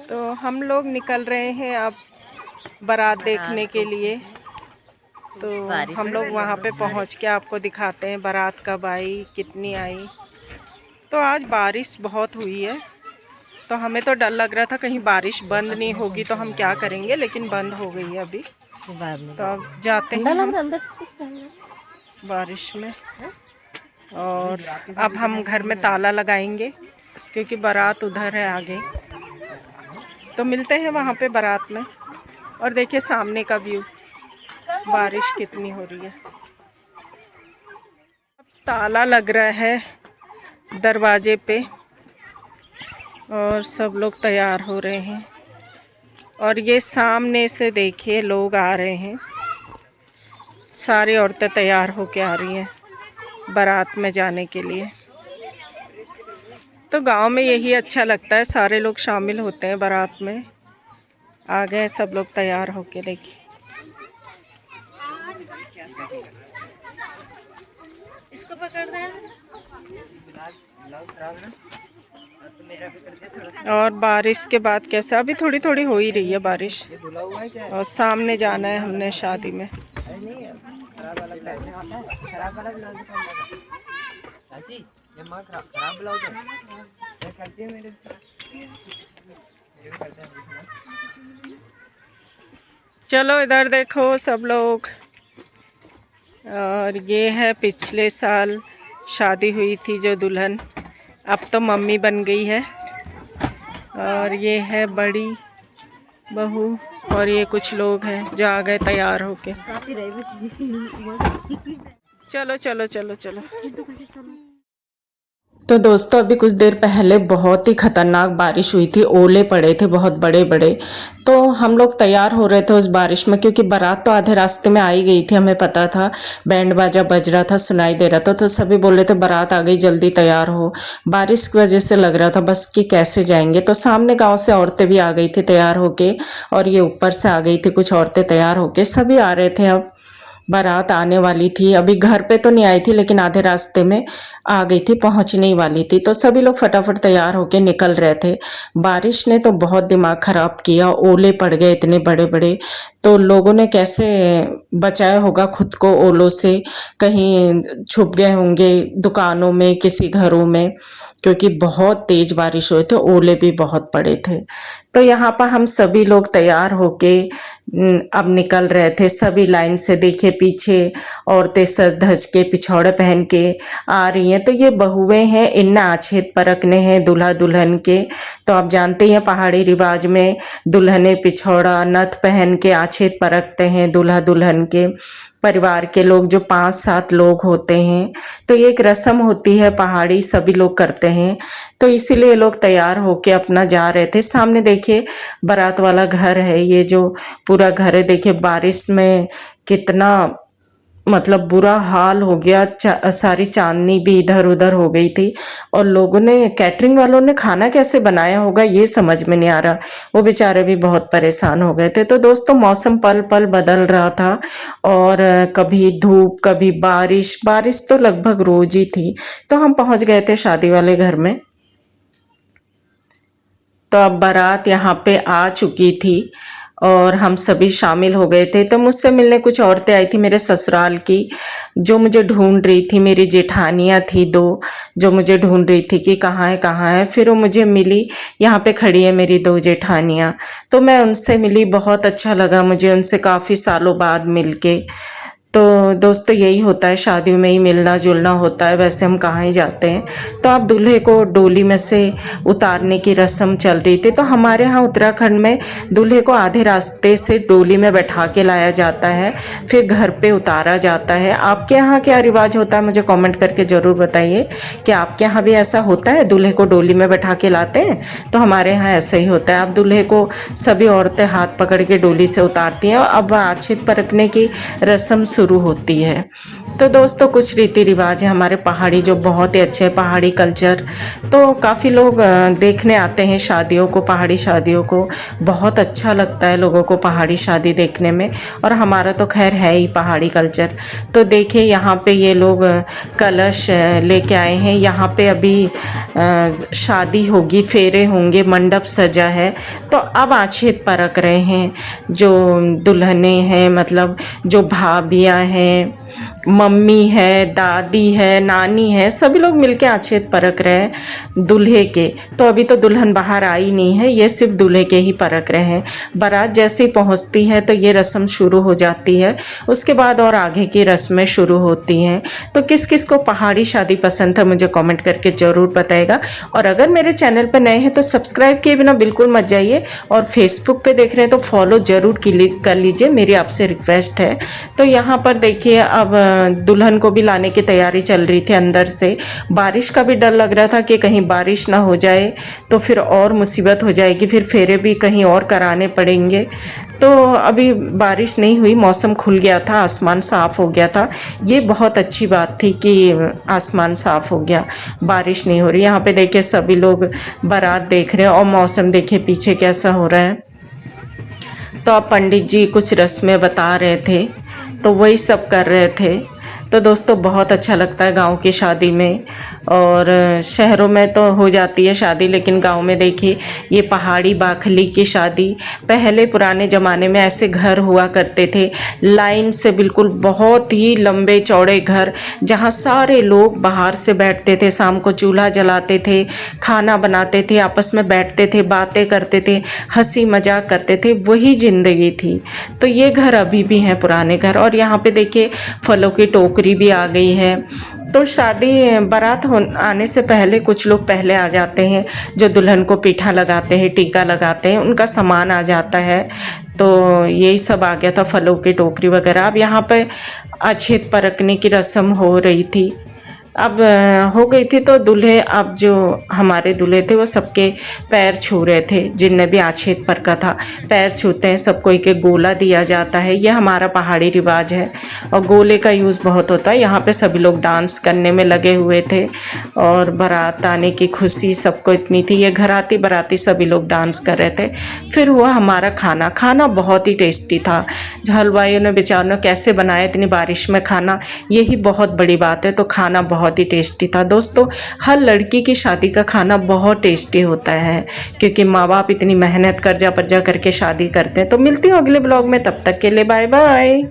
तो हम लोग निकल रहे हैं अब बारात देखने के लिए। तो हम लोग वहाँ पे पहुँच के आपको दिखाते हैं बारात कब आई, कितनी आई। तो आज बारिश बहुत हुई है, तो हमें तो डर लग रहा था कहीं बारिश बंद नहीं होगी तो हम क्या करेंगे, लेकिन बंद हो गई है अभी। तो अब जाते हैं हम बारिश में, और अब हम घर में ताला लगाएंगे क्योंकि बारात उधर है आगे। तो मिलते हैं वहाँ पे बारात में। और देखिए सामने का व्यू, बारिश कितनी हो रही है। ताला लग रहा है दरवाजे पे और सब लोग तैयार हो रहे हैं। और ये सामने से देखिए लोग आ रहे हैं, सारी औरतें तैयार होके आ रही हैं बारात में जाने के लिए। तो गांव में यही अच्छा लगता है, सारे लोग शामिल होते हैं बारात में। आ गए सब लोग तैयार होके, देखिए। इसको पकड़ दे। और बारिश के बाद कैसा, अभी थोड़ी थोड़ी हो ही रही है बारिश। और सामने जाना है हमने शादी में। चलो इधर देखो सब लोग। और ये है पिछले साल शादी हुई थी जो दुल्हन, अब तो मम्मी बन गई है। और ये है बड़ी बहू, और ये कुछ लोग हैं जो आ गए तैयार होके। चलो चलो चलो चलो। तो दोस्तों अभी कुछ देर पहले बहुत ही खतरनाक बारिश हुई थी, ओले पड़े थे बहुत बड़े बड़े। तो हम लोग तैयार हो रहे थे उस बारिश में, क्योंकि बारात तो आधे रास्ते में आ ही गई थी, हमें पता था, बैंड बाजा बज रहा था, सुनाई दे रहा था। तो सभी बोल रहे थे बारात आ गई, जल्दी तैयार हो। बारिश की वजह से लग रहा था बस कि कैसे जाएंगे। तो सामने गाँव से औरतें भी आ गई थी तैयार होके, और ये ऊपर से आ गई थी कुछ औरतें तैयार होके। सभी आ रहे थे, अब बारात आने वाली थी। अभी घर पे तो नहीं आई थी, लेकिन आधे रास्ते में आ गई थी, पहुंचने ही वाली थी। तो सभी लोग फटाफट तैयार होके निकल रहे थे। बारिश ने तो बहुत दिमाग खराब किया, ओले पड़ गए इतने बड़े बड़े। तो लोगों ने कैसे बचाया होगा खुद को ओलों से, कहीं छुप गए होंगे दुकानों में, किसी घरों में, क्योंकि बहुत तेज बारिश हुए थे, ओले भी बहुत पड़े थे। तो यहाँ पर हम सभी लोग तैयार होके अब निकल रहे थे, सभी लाइन से। देखिए पीछे औरतें सज धज के पिछौड़े पहन के आ रही हैं। तो ये बहुएं हैं, इनने आछेद परखने हैं दूल्हा दुल्हन के। तो आप जानते हैं पहाड़ी रिवाज में दुल्हने पिछौड़ा नथ पहन के आछेद परखते हैं दूल्हा दुल्हन के। परिवार के लोग जो 5-7 लोग होते हैं, तो ये एक रस्म होती है पहाड़ी, सभी लोग करते हैं। तो इसीलिए लोग तैयार होके अपना जा रहे थे। सामने देखिए बारात वाला घर है, ये जो पूरा घर है, देखिए बारिश में कितना मतलब बुरा हाल हो गया। सारी चांदनी भी इधर उधर हो गई थी। और लोगों ने, कैटरिंग वालों ने खाना कैसे बनाया होगा ये समझ में नहीं आ रहा, वो बेचारे भी बहुत परेशान हो गए थे। तो दोस्तों मौसम पल पल बदल रहा था, और कभी धूप कभी बारिश, बारिश तो लगभग रोज ही थी। तो हम पहुंच गए थे शादी वाले घर में। तो अब बारात यहाँ पे आ चुकी थी और हम सभी शामिल हो गए थे। तो मुझसे मिलने कुछ औरतें आई थी मेरे ससुराल की, जो मुझे ढूंढ रही थी। मेरी जेठानियाँ थी 2, जो मुझे ढूंढ रही थी कि कहाँ है कहाँ है। फिर वो मुझे मिली, यहाँ पे खड़ी है मेरी 2 जेठानियाँ। तो मैं उनसे मिली, बहुत अच्छा लगा मुझे उनसे काफ़ी सालों बाद मिल के। तो दोस्तों यही होता है, शादियों में ही मिलना जुलना होता है, वैसे हम कहाँ ही जाते हैं। तो अब दूल्हे को डोली में से उतारने की रस्म चल रही थी। तो हमारे यहाँ उत्तराखंड में दूल्हे को आधे रास्ते से डोली में बैठा के लाया जाता है, फिर घर पे उतारा जाता है। आपके यहाँ क्या रिवाज होता है मुझे कमेंट करके ज़रूर बताइए कि आपके यहाँ भी ऐसा होता है, दूल्हे को डोली में बैठा के लाते हैं? तो हमारे यहाँ ऐसा ही होता है। अब दूल्हे को सभी औरतें हाथ पकड़ के डोली से उतारती हैं। अब आछित परखने की रस्म शुरू शुरू होती है। तो दोस्तों कुछ रीति रिवाज है हमारे पहाड़ी जो बहुत ही अच्छे हैं, पहाड़ी कल्चर। तो काफ़ी लोग देखने आते हैं शादियों को, पहाड़ी शादियों को। बहुत अच्छा लगता है लोगों को पहाड़ी शादी देखने में, और हमारा तो खैर है ही पहाड़ी कल्चर। तो देखिए यहाँ पे ये लोग कलश लेके आए हैं। यहाँ पे अभी शादी होगी, फेरे होंगे, मंडप सजा है। तो अब आछेद परख रहे हैं जो दुल्हने हैं, मतलब जो भाभियाँ हैं, मम्मी है, दादी है, नानी है, सभी लोग मिलके आछेद परख रहे हैं दूल्हे के। तो अभी तो दुल्हन बाहर आई नहीं है, ये सिर्फ दूल्हे के ही परख रहे हैं। बारात जैसे ही पहुंचती है तो ये रस्म शुरू हो जाती है, उसके बाद और आगे की रस्में शुरू होती हैं। तो किस किस को पहाड़ी शादी पसंद है मुझे कमेंट करके ज़रूर बताएगा। और अगर मेरे चैनल पर नए हैं तो सब्सक्राइब किए बिना बिल्कुल मत जाइए, और फेसबुक पे देख रहे हैं तो फॉलो ज़रूर कर लीजिए, मेरी आपसे रिक्वेस्ट है। तो यहाँ पर देखिए अब दुल्हन को भी लाने की तैयारी चल रही थी अंदर से। बारिश का भी डर लग रहा था कि कहीं बारिश ना हो जाए तो फिर और मुसीबत हो जाएगी, फिर फेरे भी कहीं और कराने पड़ेंगे। तो अभी बारिश नहीं हुई, मौसम खुल गया था, आसमान साफ़ हो गया था। ये बहुत अच्छी बात थी कि आसमान साफ़ हो गया, बारिश नहीं हो रही। यहाँ पे देखिए सभी लोग बारात देख रहे हैं, और मौसम देखिए पीछे कैसा हो रहा है। तो अब पंडित जी कुछ रस्में बता रहे थे, तो वही सब कर रहे थे। तो दोस्तों बहुत अच्छा लगता है गांव की शादी में, और शहरों में तो हो जाती है शादी, लेकिन गांव में देखिए ये पहाड़ी बाखली की शादी। पहले पुराने ज़माने में ऐसे घर हुआ करते थे, लाइन से बिल्कुल बहुत ही लंबे चौड़े घर, जहां सारे लोग बाहर से बैठते थे, शाम को चूल्हा जलाते थे, खाना बनाते थे, आपस में बैठते थे, बातें करते थे, हंसी मजाक करते थे, वही ज़िंदगी थी। तो ये घर अभी भी हैं पुराने घर। और यहाँ पे देखिए फलों की टोकरी भी आ गई है। तो शादी बारात आने से पहले कुछ लोग पहले आ जाते हैं, जो दुल्हन को पीठा लगाते हैं, टीका लगाते हैं, उनका सामान आ जाता है। तो यही सब आ गया था, फलों की टोकरी वगैरह। अब यहाँ पे अछेत परखने की रस्म हो रही थी, अब हो गई थी। तो दूल्हे, अब जो हमारे दूल्हे थे वो सबके पैर छू रहे थे, जिनने भी आछेद परखा था पैर छूते हैं, सबको एक एक गोला दिया जाता है। ये हमारा पहाड़ी रिवाज है, और गोले का यूज़ बहुत होता है। यहाँ पे सभी लोग डांस करने में लगे हुए थे, और बारात आने की खुशी सबको इतनी थी, ये घराती बाराती सभी लोग डांस कर रहे थे। फिर हुआ हमारा खाना। खाना बहुत ही टेस्टी था, हलवाइयों ने बेचारों ने कैसे बनाया इतनी बारिश में खाना, यही बहुत बड़ी बात है। तो खाना बहुत ही टेस्टी था दोस्तों। हर लड़की की शादी का खाना बहुत टेस्टी होता है, क्योंकि माँ बाप इतनी मेहनत कर्जा पर्जा करके शादी करते हैं। तो मिलती हूँ अगले ब्लॉग में, तब तक के लिए बाय बाय।